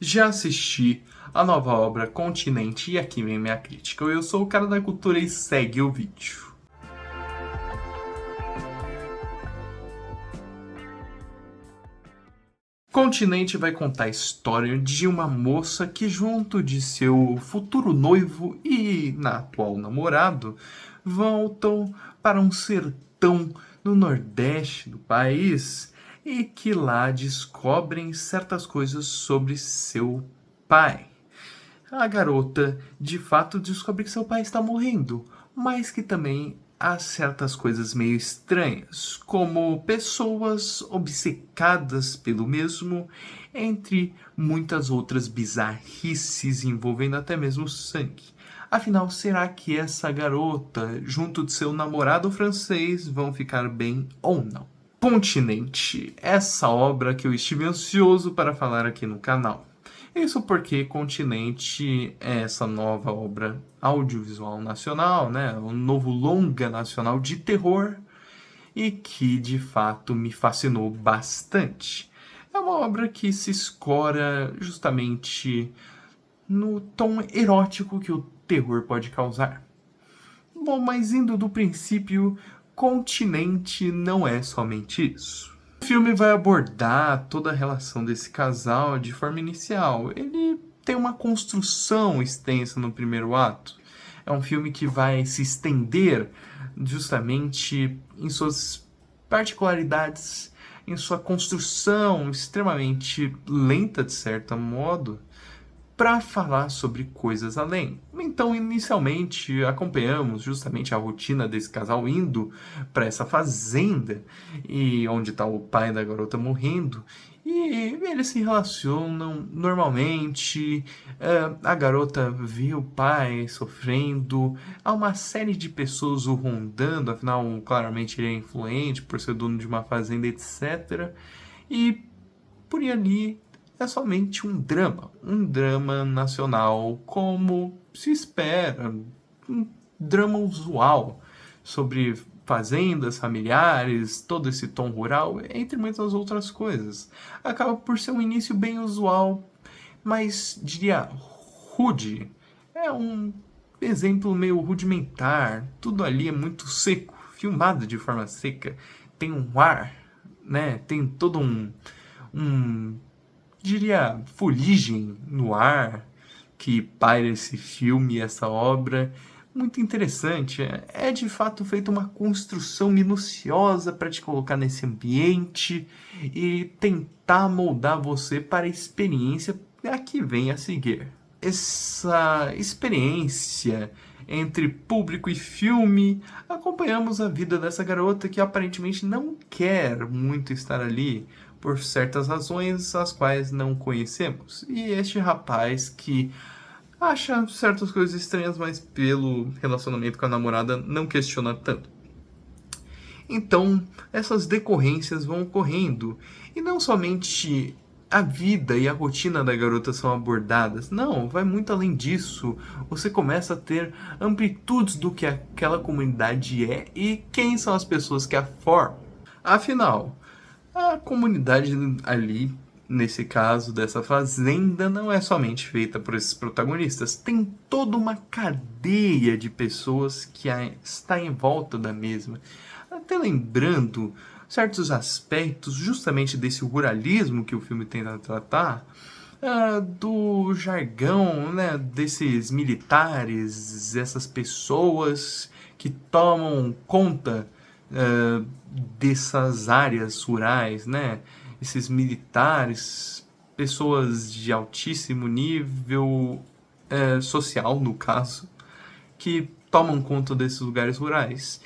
Já assisti a nova obra Continente e aqui vem minha crítica. Eu sou o cara da cultura e segue o vídeo. Continente vai contar a história de uma moça que, junto de seu futuro noivo e atual namorado, voltam para um sertão no nordeste do país e que lá descobrem certas coisas sobre seu pai. A garota de fato descobre que seu pai está morrendo, mas que também há certas coisas meio estranhas, como pessoas obcecadas pelo mesmo, entre muitas outras bizarrices envolvendo até mesmo sangue. Afinal, será que essa garota, junto de seu namorado francês, vão ficar bem ou não? Continente, essa obra que eu estive ansioso para falar aqui no canal. Isso porque Continente é essa nova obra audiovisual nacional, né? Um novo longa nacional de terror e que de fato me fascinou bastante. É uma obra que se escora justamente no tom erótico que o terror pode causar. Bom, mas indo do princípio, Continente não é somente isso. O filme vai abordar toda a relação desse casal de forma inicial. Ele tem uma construção extensa no primeiro ato. É um filme que vai se estender justamente em suas particularidades, em sua construção extremamente lenta, de certo modo, para falar sobre coisas além. Então, inicialmente, acompanhamos justamente a rotina desse casal indo para essa fazenda, e onde está o pai da garota morrendo, e eles se relacionam normalmente, a garota vê o pai sofrendo, há uma série de pessoas o rondando, afinal, claramente ele é influente por ser dono de uma fazenda, etc. E por ali é somente um drama nacional como se espera, um drama usual sobre fazendas, familiares, todo esse tom rural, entre muitas outras coisas. Acaba por ser um início bem usual, mas diria rude. É um exemplo meio rudimentar, tudo ali é muito seco, filmado de forma seca, tem um ar, né? Tem todo um diria, fuligem no ar que paira esse filme e essa obra. Muito interessante. É de fato feita uma construção minuciosa para te colocar nesse ambiente e tentar moldar você para a experiência a que vem a seguir. Essa experiência entre público e filme, acompanhamos a vida dessa garota que aparentemente não quer muito estar ali por certas razões as quais não conhecemos. E este rapaz que acha certas coisas estranhas, mas pelo relacionamento com a namorada não questiona tanto. Então, essas decorrências vão ocorrendo. E não somente a vida e a rotina da garota são abordadas. Não, vai muito além disso. Você começa a ter amplitudes do que aquela comunidade é e quem são as pessoas que a formam. Afinal, a comunidade ali, nesse caso dessa fazenda, não é somente feita por esses protagonistas. Tem toda uma cadeia de pessoas que está em volta da mesma. Até lembrando certos aspectos justamente desse ruralismo que o filme tenta tratar, do jargão, né, desses militares, essas pessoas que tomam conta dessas áreas rurais, né, esses militares, pessoas de altíssimo nível social, no caso, que tomam conta desses lugares rurais.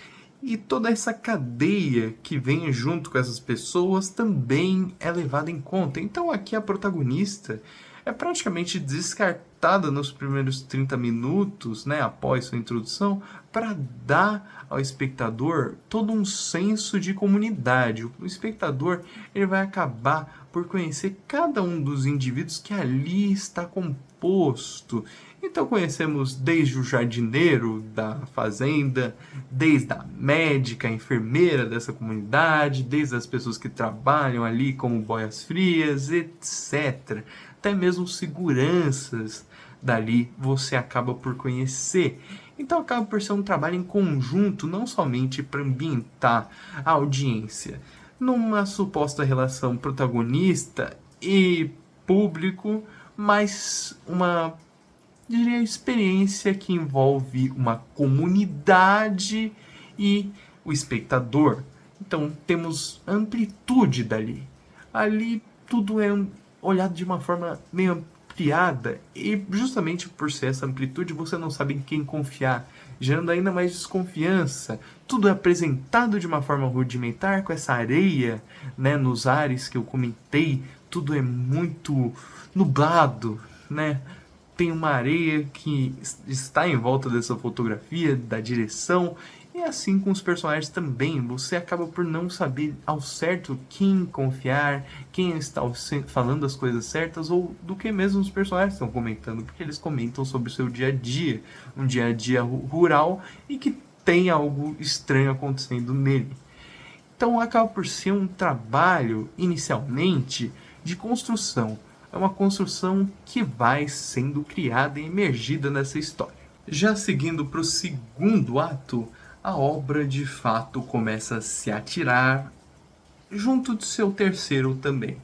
E toda essa cadeia que vem junto com essas pessoas também é levada em conta. Então aqui a protagonista é praticamente descartada nos primeiros 30 minutos, né, após sua introdução, para dar ao espectador todo um senso de comunidade. O espectador ele vai acabar por conhecer cada um dos indivíduos que ali está composto. Então conhecemos desde o jardineiro da fazenda, desde a médica, a enfermeira dessa comunidade, desde as pessoas que trabalham ali como boias frias, etc. até mesmo seguranças dali você acaba por conhecer. Então acaba por ser um trabalho em conjunto, não somente para ambientar a audiência numa suposta relação protagonista e público, mas uma, diria, experiência que envolve uma comunidade e o espectador. Então temos amplitude dali. Ali tudo é olhado de uma forma meio ampliada e justamente por ser essa amplitude você não sabe em quem confiar, gerando ainda mais desconfiança. Tudo é apresentado de uma forma rudimentar, com essa areia, né, nos ares que eu comentei. Tudo é muito nublado, né? Tem uma areia que está em volta dessa fotografia, da direção, e assim com os personagens também. Você acaba por não saber ao certo quem confiar, quem está falando as coisas certas, ou do que mesmo os personagens estão comentando, porque eles comentam sobre o seu dia a dia, um dia a dia rural, e que tem algo estranho acontecendo nele. Então acaba por ser um trabalho, inicialmente, de construção. É uma construção que vai sendo criada e emergida nessa história. Já seguindo para o segundo ato, a obra de fato começa a se atirar junto do seu terceiro também.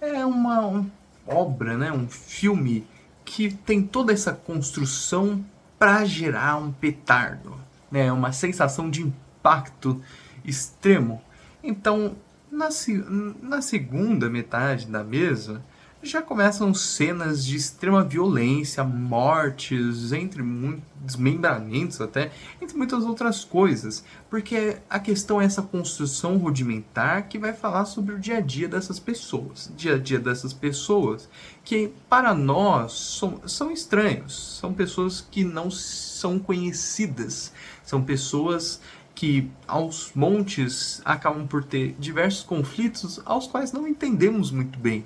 É uma obra, né, um filme que tem toda essa construção para gerar um petardo, né, uma sensação de impacto extremo. Então, na segunda metade da mesa, já começam cenas de extrema violência, mortes, entre muitos desmembramentos até, entre muitas outras coisas. Porque a questão é essa construção rudimentar que vai falar sobre o dia a dia dessas pessoas. Dia a dia dessas pessoas que, para nós, são estranhos. São pessoas que não são conhecidas. São pessoas que aos montes acabam por ter diversos conflitos aos quais não entendemos muito bem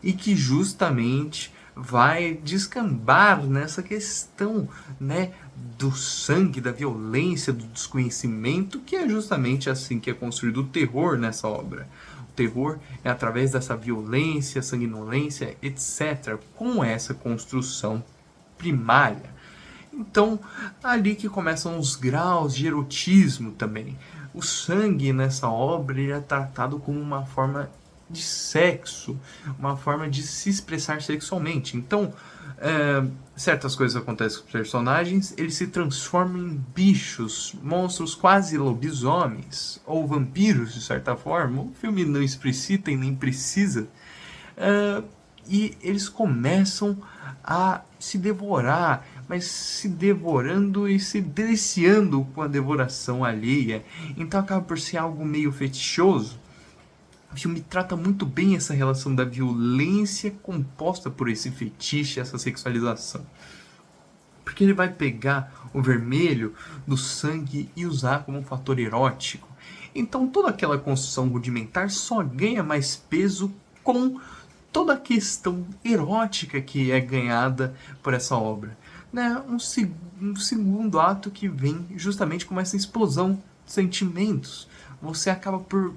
e que justamente vai descambar nessa questão, né, do sangue, da violência, do desconhecimento, que é justamente assim que é construído o terror nessa obra. O terror é através dessa violência, sanguinolência, etc., com essa construção primária. Então, ali que começam os graus de erotismo também. O sangue nessa obra ele é tratado como uma forma de sexo, uma forma de se expressar sexualmente. Então, certas coisas acontecem com os personagens, eles se transformam em bichos, monstros quase lobisomens, ou vampiros, de certa forma. O filme não explicita e nem precisa. E eles começam a se devorar, mas se devorando e se deliciando com a devoração alheia. Então acaba por ser algo meio fetichoso. O filme trata muito bem essa relação da violência composta por esse fetiche, essa sexualização. Porque ele vai pegar o vermelho do sangue e usar como um fator erótico. Então toda aquela construção rudimentar só ganha mais peso com toda a questão erótica que é ganhada por essa obra. Né? Um segundo ato que vem justamente com essa explosão de sentimentos. Você acaba por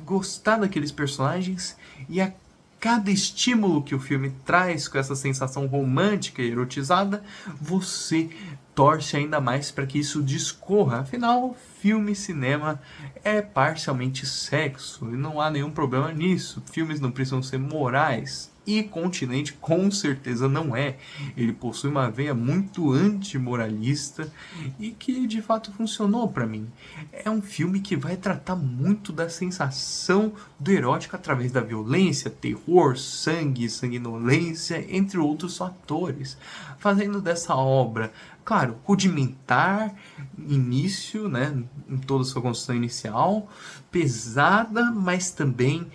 gostar daqueles personagens e a cada estímulo que o filme traz com essa sensação romântica e erotizada, você torce ainda mais para que isso discorra. Afinal, filme e cinema é parcialmente sexo e não há nenhum problema nisso. Filmes não precisam ser morais. E Continente com certeza não é. Ele possui uma veia muito antimoralista e que de fato funcionou para mim. É um filme que vai tratar muito da sensação do erótico através da violência, terror, sangue, sanguinolência, entre outros fatores, fazendo dessa obra, claro, rudimentar, início, né, em toda a sua construção inicial, pesada, mas também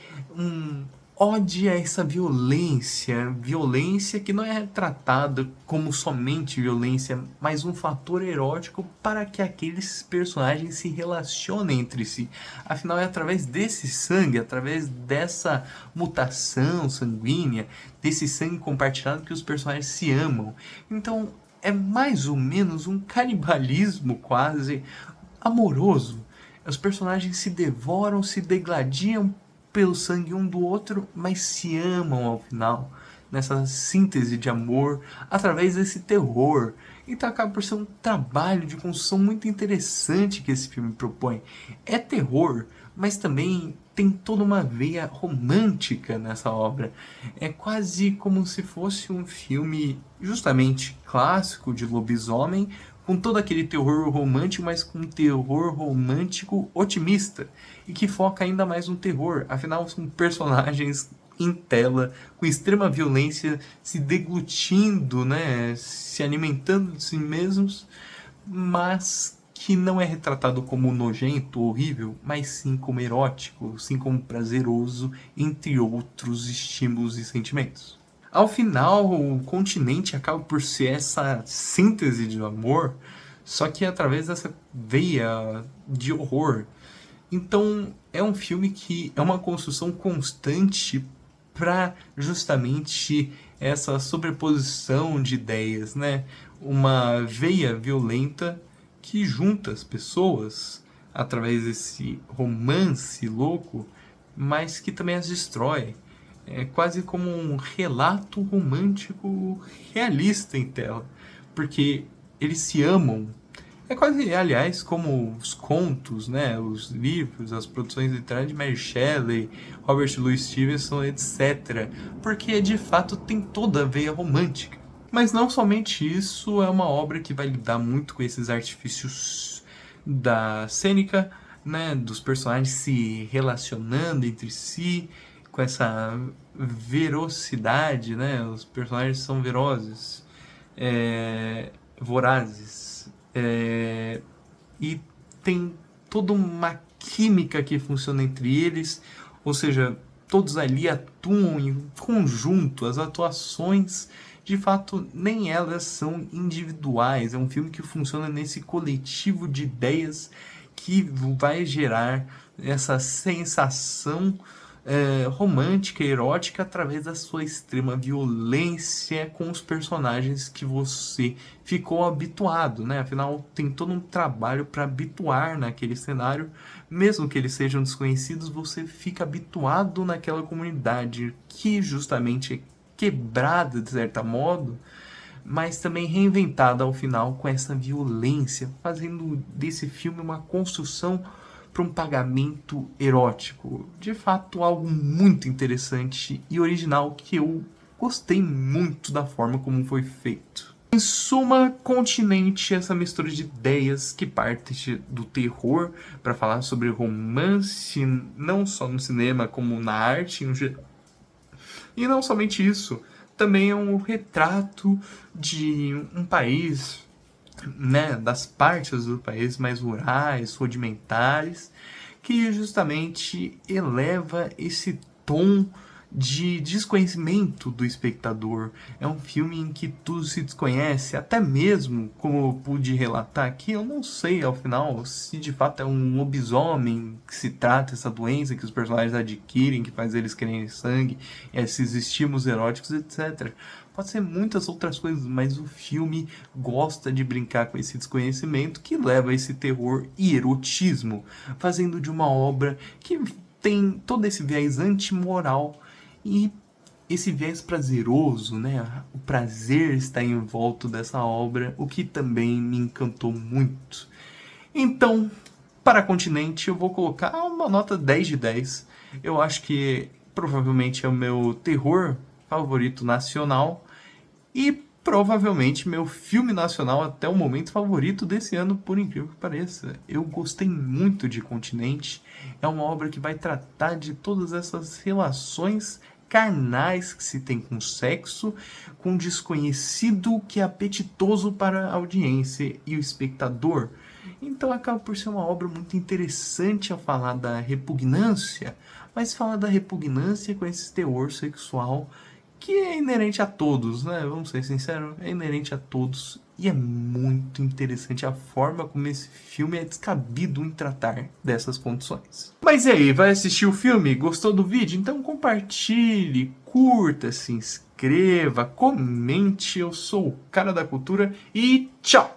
ode a essa violência que não é tratada como somente violência, mas um fator erótico para que aqueles personagens se relacionem entre si. Afinal, é através desse sangue, através dessa mutação sanguínea, desse sangue compartilhado que os personagens se amam. Então, é mais ou menos um canibalismo quase amoroso. Os personagens se devoram, se degladiam pelo sangue um do outro, mas se amam ao final. nessa síntese de amor através desse terror. Então acaba por ser um trabalho de construção muito interessante que esse filme propõe. É terror, mas também tem toda uma veia romântica nessa obra. É quase como se fosse um filme justamente clássico de lobisomem, com todo aquele terror romântico, mas com um terror romântico otimista, e que foca ainda mais no terror. Afinal, são personagens em tela, com extrema violência, se deglutindo, né, se alimentando de si mesmos, mas que não é retratado como nojento, horrível, mas sim como erótico, sim como prazeroso, entre outros estímulos e sentimentos. Ao final, o Continente acaba por ser essa síntese de amor, só que através dessa veia de horror. Então, é um filme que é uma construção constante para justamente essa sobreposição de ideias, né? Uma veia violenta que junta as pessoas através desse romance louco, mas que também as destrói. É quase como um relato romântico realista em tela, porque eles se amam. É quase, aliás, como os contos, né, os livros, as produções literárias de Mary Shelley, Robert Louis Stevenson, etc. Porque, de fato, tem toda a veia romântica. Mas não somente isso, é uma obra que vai lidar muito com esses artifícios da cênica, né, dos personagens se relacionando entre si, com essa verocidade, né, os personagens são velozes, vorazes, e tem toda uma química que funciona entre eles, ou seja, todos ali atuam em conjunto, as atuações, de fato, nem elas são individuais, é um filme que funciona nesse coletivo de ideias que vai gerar essa sensação romântica e erótica através da sua extrema violência com os personagens que você ficou habituado, né? Afinal, tem todo um trabalho para habituar naquele cenário, mesmo que eles sejam desconhecidos, você fica habituado naquela comunidade que justamente é quebrada de certo modo, mas também reinventada ao final com essa violência, fazendo desse filme uma construção para um pagamento erótico. De fato, algo muito interessante e original que eu gostei muito da forma como foi feito. Em suma, Continente, essa mistura de ideias que parte do terror para falar sobre romance, não só no cinema, como na arte em geral. E não somente isso, também é um retrato de um país, né, das partes do país mais rurais, rudimentares, que justamente eleva esse tom de desconhecimento do espectador. É um filme em que tudo se desconhece, até mesmo, como eu pude relatar aqui, eu não sei ao final se de fato é um lobisomem que se trata essa doença que os personagens adquirem, que faz eles quererem sangue, esses estímulos eróticos, etc. Pode ser muitas outras coisas, mas o filme gosta de brincar com esse desconhecimento que leva a esse terror e erotismo, fazendo de uma obra que tem todo esse viés antimoral e esse viés prazeroso, né? O prazer está em volta dessa obra, o que também me encantou muito. Então, para Continente, eu vou colocar uma nota 10 de 10. Eu acho que provavelmente é o meu terror favorito nacional e provavelmente meu filme nacional até o momento favorito desse ano, por incrível que pareça. Eu gostei muito de Continente. É uma obra que vai tratar de todas essas relações carnais que se tem com sexo, com um desconhecido que é apetitoso para a audiência e o espectador. Então acaba por ser uma obra muito interessante a falar da repugnância, mas falar da repugnância com esse teor sexual que é inerente a todos, né? Vamos ser sinceros, é inerente a todos. E é muito interessante a forma como esse filme é descabido em tratar dessas condições. Mas e aí, vai assistir o filme? Gostou do vídeo? Então compartilhe, curta, se inscreva, comente. Eu sou o Cara da Cultura e tchau!